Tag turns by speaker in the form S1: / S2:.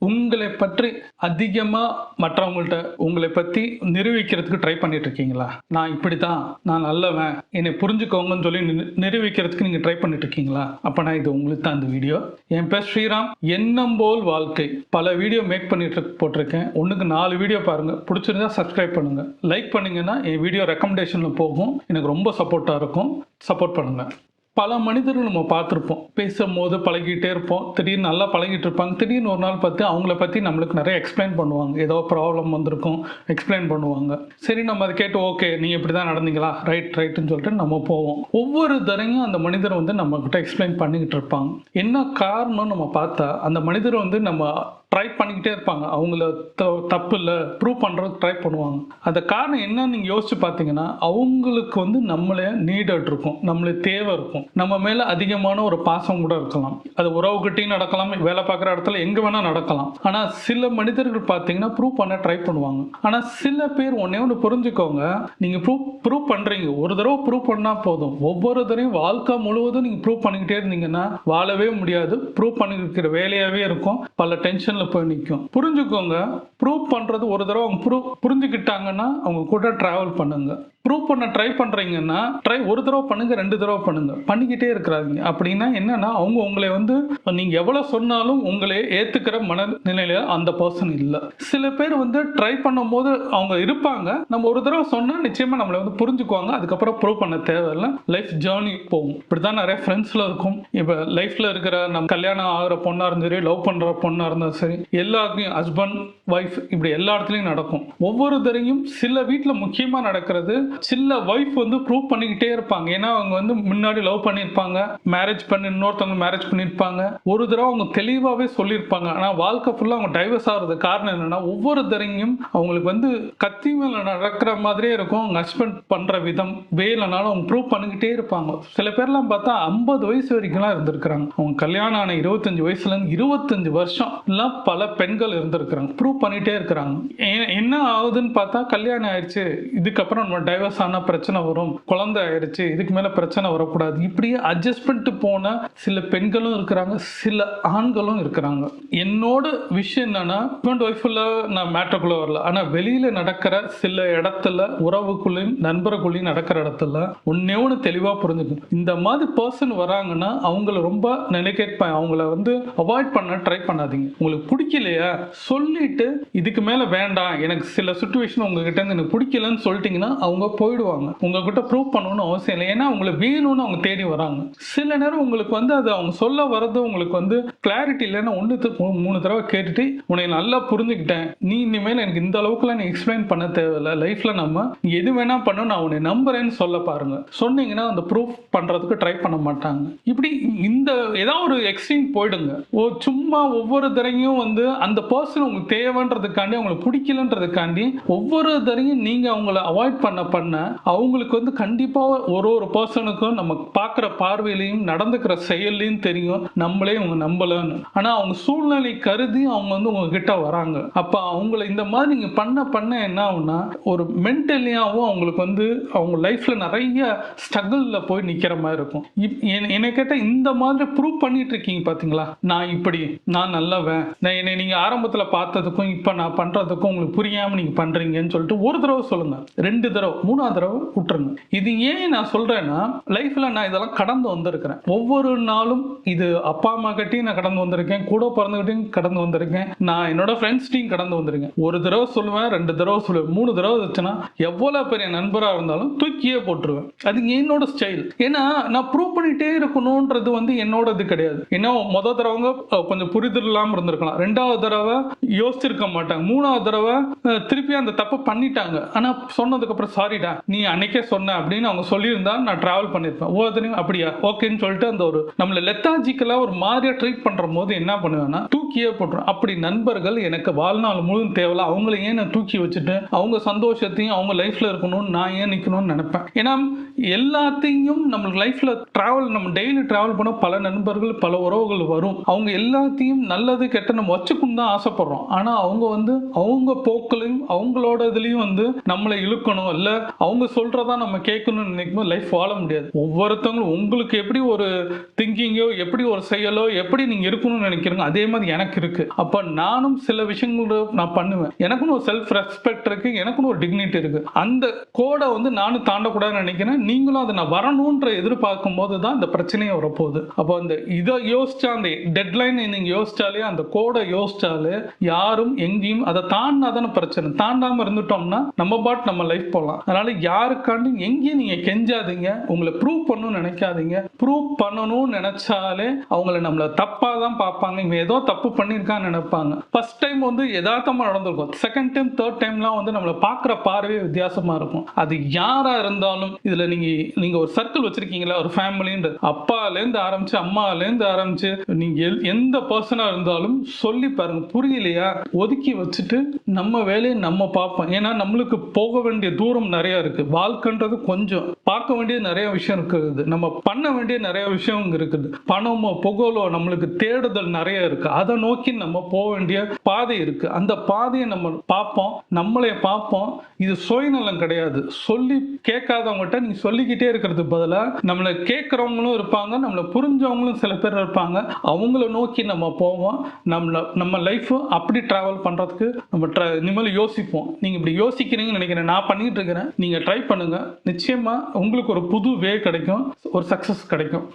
S1: உங்களை பற்றி அதிகமா மற்றவங்கள்ட்ட உங்களை பத்தி நிரூபிக்கிறதுக்கு ட்ரை பண்ணிட்டு இருக்கீங்களா? நான் இப்படித்தான், நான் நல்லவன், என்னை புரிஞ்சுக்கோங்கன்னு சொல்லி நிரூபிக்கிறதுக்கு நீங்க ட்ரை பண்ணிட்டு இருக்கீங்களா? அப்பனா இது உங்களுக்கு தான் இந்த வீடியோ. என் பேர் ஸ்ரீராம். எண்ணம் போல் வாழ்க்கை பல வீடியோ மேக் பண்ணிட்டு போட்டிருக்கேன். ஒன்றுக்கு 4 வீடியோ பாருங்க. பிடிச்சிருந்தா சப்ஸ்கிரைப் பண்ணுங்க. லைக் பண்ணீங்கன்னா என் வீடியோ ரெக்கமெண்டேஷன்ல போகும். எனக்கு ரொம்ப சப்போர்ட்டா இருக்கும். சப்போர்ட் பண்ணுங்க. பல மனிதர்கள் நம்ம பார்த்துருப்போம். பேசும்போது பழகிட்டே இருப்போம். திடீர்னு நல்லா பழகிட்டு இருப்பாங்க. திடீர்னு ஒரு நாள் பார்த்து அவங்கள பற்றி நம்மளுக்கு நிறைய எக்ஸ்பிளைன் பண்ணுவாங்க. ஏதோ ப்ராப்ளம் வந்திருக்கும், எக்ஸ்பிளைன் பண்ணுவாங்க. சரி, நம்ம அதை கேட்டு ஓகே நீங்கள் இப்படி தான் நடந்தீங்களா, ரைட்டுன்னு சொல்லிட்டு நம்ம போவோம். ஒவ்வொரு தரையும் அந்த மனிதர் வந்து நம்மக்கிட்ட எக்ஸ்பிளைன் பண்ணிக்கிட்டு இருப்பாங்க. என்ன காரணம் நம்ம பார்த்தா அந்த மனிதர் வந்து நம்ம ட்ரை பண்ணிக்கிட்டே இருப்பாங்க. அவங்கள தப்பு இல்லை ப்ரூவ் பண்ணுறதுக்கு ட்ரை பண்ணுவாங்க. அந்த காரணம் என்னன்னு நீங்கள் யோசிச்சு பார்த்தீங்கன்னா, அவங்களுக்கு வந்து நம்மளே நீடட் இருக்கும், நம்மளே தேவை இருக்கும். நம்ம மேலே அதிகமான ஒரு பாசம் கூட இருக்கலாம். அது உறவுகிட்டையும் நடக்கலாம், வேலை பார்க்குற இடத்துல எங்கே வேணால் நடக்கலாம். ஆனால் சில மனிதர்கள் பார்த்தீங்கன்னா ப்ரூவ் பண்ண ட்ரை பண்ணுவாங்க. ஆனால் சில பேர் ஒன்று புரிஞ்சுக்கோங்க, நீங்கள் ப்ரூவ் பண்ணுறீங்க, ஒரு தடவை ப்ரூவ் பண்ணால் போதும். ஒவ்வொரு தடவையும் வாழ்க்கை முழுவதும் நீங்கள் ப்ரூவ் பண்ணிக்கிட்டே இருந்தீங்கன்னா வாழவே முடியாது. ப்ரூவ் பண்ணிக்கிற வேலையாகவே இருக்கும். பல டென்ஷன் போய் நிற்கும். புரிஞ்சுக்கோங்க, ப்ரூவ் பண்றது ஒரு தடவை அவங்க புரிஞ்சுக்கிட்டாங்கன்னா அவங்க கூட டிராவல் பண்ணுங்க. ப்ரூவ் பண்ண ட்ரை பண்றீங்கன்னா ஒரு தடவை பண்ணுங்க, 2 தடவை பண்ணுங்க, பண்ணிக்கிட்டே இருக்கிறாங்க. அப்படின்னா என்னன்னா அவங்க உங்களை வந்து நீங்க எவ்வளவு சொன்னாலும் உங்களை ஏத்துக்கிற மனநிலையில அந்த பர்சன் இல்லை. சில பேர் வந்து ட்ரை பண்ணும் போது அவங்க இருப்பாங்க. நம்ம ஒரு தடவை சொன்னா நிச்சயமா நம்மளை வந்து புரிஞ்சுக்குவாங்க. அதுக்கப்புறம் ப்ரூவ் பண்ண தேவையில்லை. லைஃப் ஜேர்னி போகும். இப்படிதான் நிறைய ஃப்ரெண்ட்ஸ்ல இருக்கும். இப்ப லைஃப்ல இருக்கிற நம்ம கல்யாணம் ஆகிற பொண்ணா இருந்தாலும் சரி, லவ் பண்ற பொண்ணா இருந்தாலும் சரி, எல்லாருக்கும் ஹஸ்பண்ட் ஒய்ஃப் இப்படி எல்லா இடத்துலையும் நடக்கும். ஒவ்வொரு தரையும் சில வீட்டில் முக்கியமாக நடக்கிறது, சில ஒய்ஃப் வந்து ப்ரூவ் பண்ணிக்கிட்டே இருப்பாங்க. ஏன்னா அவங்க வந்து முன்னாடி லவ் பண்ணியிருப்பாங்க, மேரேஜ் பண்ணி இன்னொருத்தவங்க மேரேஜ் பண்ணியிருப்பாங்க. ஒரு தடவை அவங்க தெளிவாகவே சொல்லியிருப்பாங்க. ஆனால் வாழ்க்கை ஃபுல்லாக அவங்க டைவர்ஸ் ஆகிறது காரணம் என்னன்னா, ஒவ்வொரு தரையும் அவங்களுக்கு வந்து கத்தி மேலே நடக்கிற மாதிரியே இருக்கும். அவங்க ஹஸ்பண்ட் பண்ணுற விதம் வேலைனாலும் அவங்க ப்ரூவ் பண்ணிக்கிட்டே இருப்பாங்க. சில பேர்லாம் பார்த்தா 50 வயசு வரைக்கும்லாம் இருந்திருக்கிறாங்க. அவங்க கல்யாணம் ஆன 25 வயசுலேருந்து 25 வருஷம் எல்லாம் பல பெண்கள் இருந்திருக்கிறாங்க. ப்ரூவ் பண்ணிட்டே இருக்கிறாங்க. என்ன ஆகுதுன்னு பார்த்தா கல்யாணம் ஆயிடுச்சு, இதுக்கப்புறம் நம்ம டைவர்ஸ் ஆனா பிரச்சனை வரும், குழந்தை ஆயிடுச்சு, இதுக்கு மேல பிரச்சனை வரக்கூடாது, இப்படியே அட்ஜஸ்ட் பண்ணிட்டு போன சில பெண்களும் இருக்கிறாங்க, சில ஆண்களும் இருக்கிறாங்க. என்னோட விஷயம் என்னன்னா, ஹஸ்பண்ட் ஒய்ஃப்ல நான் மேட்டருக்குள்ள வரல. ஆனா வெளியில நடக்கிற சில இடத்துல உறவுக்குள்ளையும் நண்பர்களுக்குள்ளையும் நடக்கிற இடத்துல ஒன்னு தெளிவா புரிஞ்சுக்கணும். இந்த மாதிரி பர்சன் வராங்கன்னா அவங்கள ரொம்ப நெகேட் அவங்கள வந்து அவாய்ட் பண்ண ட்ரை பண்ணாதீங்க. உங்களுக்கு பிடிக்கலையா சொல்லிட்டு இதுக்கு மேல வேண்டாம், எனக்கு சில சிச்சுவேஷன் உங்ககிட்ட இருந்து எனக்கு பிடிக்கலன்னு சொல்லிட்டீங்கன்னா அவங்க போயிடுவாங்க. உங்ககிட்ட ப்ரூவ் பண்ணணும்னு அவசியம் இல்லை. ஏன்னா அவங்களை வேணும்னு அவங்க தேடி வராங்க. சில நேரம் உங்களுக்கு வந்து அது அவங்க சொல்ல வர்றது உங்களுக்கு வந்து கிளாரிட்டி இல்லைன்னா 1-3 தடவை கேட்டுட்டு உன்னை நல்லா புரிஞ்சுக்கிட்டேன், நீ இனிமேல் எனக்கு இந்த அளவுக்குலாம் நீ எக்ஸ்பிளைன் பண்ண தேவையில்லை, லைஃப்ல நம்ம எது வேணா பண்ண நான் உன்னை நம்புறேன்னு சொல்ல பாருங்க. சொன்னீங்கன்னா அந்த ப்ரூஃப் பண்றதுக்கு ட்ரை பண்ண மாட்டாங்க. இப்படி இந்த ஏதாவது ஒரு எக்ஸ்ட்ரீம் போயிடுங்க. சும்மா ஒவ்வொரு தடவையும் வந்து அந்த பர்சன் உங்களுக்கு தேவைன்றதுக்காண்டி அவங்களுக்கு பிடிக்கலன்றதுக்காண்டி ஒவ்வொரு தடவையும் நீங்க அவங்கள அவாய்ட் பண்ண அவங்களுக்கு வந்து கண்டிப்பா ஒரு பர்சனுக்கும் நம்ம பார்க்குற பார்வையிலையும் நடந்துக்கிற செயல்லையும் தெரியும் நம்மளே அவங்க நம்பலன்னு. ஆனா அவங்க சூழ்நிலை கருதி அவங்க வந்து உங்ககிட்ட வராங்க. அப்ப அவங்கள இந்த மாதிரி நீங்க பண்ண என்ன ஆகும்னா, ஒரு மென்டலியாவும் அவங்களுக்கு வந்து அவங்க லைஃப்ல நிறைய ஸ்ட்ரகிள்ல போய் நிக்கிற மாதிரி இருக்கும். என்ன கேட்ட இந்த மாதிரி ப்ரூவ் பண்ணிட்டு இருக்கீங்க பாத்தீங்களா, நான் இப்படி, நான் நல்லவன், என்னை நீங்க ஆரம்பத்துல பார்த்ததுக்கும் இப்ப நான் பண்றதுக்கும் உங்களுக்கு புரியாம நீங்க பண்றீங்கன்னு சொல்லிட்டு ஒரு தடவை சொல்லுங்க, 2 தடவை, 3ஆவது தடவை விட்டுருங்க. இது ஏன் நான் சொல்றேன்னா, லைஃப்ல நான் இதெல்லாம் கடந்து வந்திருக்கிறேன். ஒவ்வொரு நாளும் இது அப்பா அம்மா கிட்டையும் நான் கடந்து வந்திருக்கேன், கூட பிறந்தகிட்டையும் கடந்து வந்திருக்கேன், நான் என்னோட ஃப்ரெண்ட்ஸ்டையும் கடந்து வந்திருக்கேன். ஒரு தடவை சொல்லுவேன், 2 தடவை சொல்லுவேன், 3 தடவை வச்சுன்னா எவ்வளவு பெரிய நண்பரா இருந்தாலும் தூக்கியே போட்டுருவேன். அது என்னோட ஸ்டைல். ஏன்னா நான் ப்ரூவ் பண்ணிட்டே இருக்கணும்ன்றது வந்து என்னோட இது கிடையாது. ஏன்னா முத தடவை கொஞ்சம் புரிதல் இல்லாம இருந்திருக்கலாம், 2வது தடவை யோசிச்சிருக்க மாட்டாங்க, 3வது தடவை திருப்பி அந்த தப்பு பண்ணிட்டாங்க. ஆனா சொன்னதுக்கு அப்புறம் சாரிடா நீ அன்னைக்கே சொன்ன அப்படின்னு அவங்க சொல்லியிருந்தா நான் டிராவல் பண்ணிருப்பேன். ஒவ்வொருத்தரையும் அப்படியா ஓகேன்னு சொல்லிட்டு அந்த ஒரு நம்மள லெத்தாஜிக்கலா ஒரு மாதிரியா ட்ரீட் பண்ற போது என்ன பண்ணுவேன்னா தூக்கியே போட்டுரும். அப்படி நண்பர்கள் எனக்கு வாழ்நாள் முழுவதும் தேவையில்ல. அவங்கள ஏன் நான் தூக்கி வச்சுட்டு அவங்க சந்தோஷத்தையும் அவங்க லைஃப்ல இருக்கணும்னு நான் ஏன் நிக்கணும்னு நினைப்பேன். ஏன்னா எல்லாத்தையும் நம்ம லைஃப்ல டிராவல், நம்ம டெய்லி டிராவல் பண்ண பல நண்பர்கள் பல உறவுகள் வரும். அவங்க எல்லாத்தையும் நல்லது கெட்ட நம்ம வச்சுக்கணும் தான் ஆசைப்படுறோம். ஆனா அவங்க வந்து அவங்க போக்குலையும் அவங்களோட இதுலயும் வந்து நம்மளை இழுக்கணும், இல்ல அவங்க சொல்றதா நம்ம கேட்கணும்னு நினைக்கும்போது லைஃப் வாழ முடியாது. ஒவ்வொருத்தவங்களும் உங்களுக்கு எப்படி ஒரு திங்கிங்கோ, எப்படி ஒரு செயலோ, எப்படி நீங்க இருக்கணும்னு நினைக்கிறீங்க அதே மாதிரி எனக்கு இருக்கு. அப்ப நானும் சில விஷயங்கள நான் பண்ணுவேன். எனக்குன்னு ஒரு செல்ஃப் ரெஸ்பெக்ட் இருக்கு, எனக்குன்னு ஒரு டிக்னிட்டி இருக்கு. அந்த கோடை வந்து நானும் தாண்டக்கூடாதுன்னு நினைக்கிறேன். நீங்களும் அதை நான் வரணும்ன்ற எதிர்பார்க்கும் போது தான் இந்த பிரச்சனையே வரப்போகுது. அப்போ அந்த இதை யோசிச்சா, அந்த டெட்லைன் நீங்க யோசிச்சாலே, அந்த கோடை யோசிச்சாலே யாரும் எங்கேயும் அதை தாண்டாதான பிரச்சனை. தாண்டாம இருந்துட்டோம்னா நம்ம பாட் நம்ம லைஃப் போகலாம். அதனால யாருக்காண்டி எங்கேயும் நீங்க கெஞ்சாதீங்க, உங்களை ப்ரூவ் பண்ணணும்னு நினைக்காதீங்க. ப்ரூவ் பண்ணணும்னு நினைச்சாலே அவங்களை நம்மள தப்பா தான் பார்ப்பாங்க. இவன் ஏதோ தப்பு பண்ணியிருக்கான்னு நினைப்பாங்க. ஃபர்ஸ்ட் டைம் வந்து யதார்த்தமா நடந்திருக்கும், செகண்ட் டைம் தேர்ட் டைம்லாம் வந்து நம்மளை பார்க்குற பார்வையே வித்தியாசமா இருக்கும். அது யாரா இருந்தாலும், இதுல நீங்க ஒரு சர்க்கிள் வச்சிருக்கீங்களா, ஒரு ஃபேமிலின்ற அப்பாலேருந்து ஆரம்பிச்சு அம்மாலேருந்து ஆரம்பிச்சு நீங்க எந்த பர்சனா இருந்தாலும் சொல்லி பாருங்க. புரியலையா ஒதுக்கி வச்சுட்டு நம்ம வேலையை நம்ம பார்ப்போம். ஏன்னா நம்மளுக்கு போக வேண்டிய தூரம் நிறைய இருக்கு. வாழ்க்கைன்றது கொஞ்சம் பார்க்க வேண்டிய நிறைய விஷயம் இருக்குது, நம்ம பண்ண வேண்டிய நிறைய விஷயம் இருக்குது. பணமோ புகழோ நம்மளுக்கு தேடுதல் நிறைய இருக்கு. அதை நோக்கி நம்ம போக வேண்டிய பாதை இருக்கு. அந்த பாதையை நம்ம பார்ப்போம், நம்மளே பார்ப்போம். இது சுயநலம் கிடையாது. சொல்லி கேட்காதவங்ககிட்ட நீங்க சொல்லிக்கிட்டே இருக்கிறது பதிலா நம்மளை கேட்கறவங்களும் இருப்பாங்க, நம்மளை புரிஞ்சவங்களும் சில பேர் இருப்பாங்க. அவங்கள நோக்கி நம்ம போவோம். நம்ம லைஃப் அப்படி டிராவல் பண்றதுக்கு நம்ம இனிமேல் யோசிப்போம். நீங்க இப்படி யோசிக்கிறீங்கன்னு நினைக்கிறேன், நான் பண்ணிட்டு இருக்கிறேன். நீங்க ட்ரை பண்ணுங்க, நிச்சயமா உங்களுக்கு ஒரு புது வே கிடைக்கும், ஒரு சக்சஸ் கிடைக்கும்.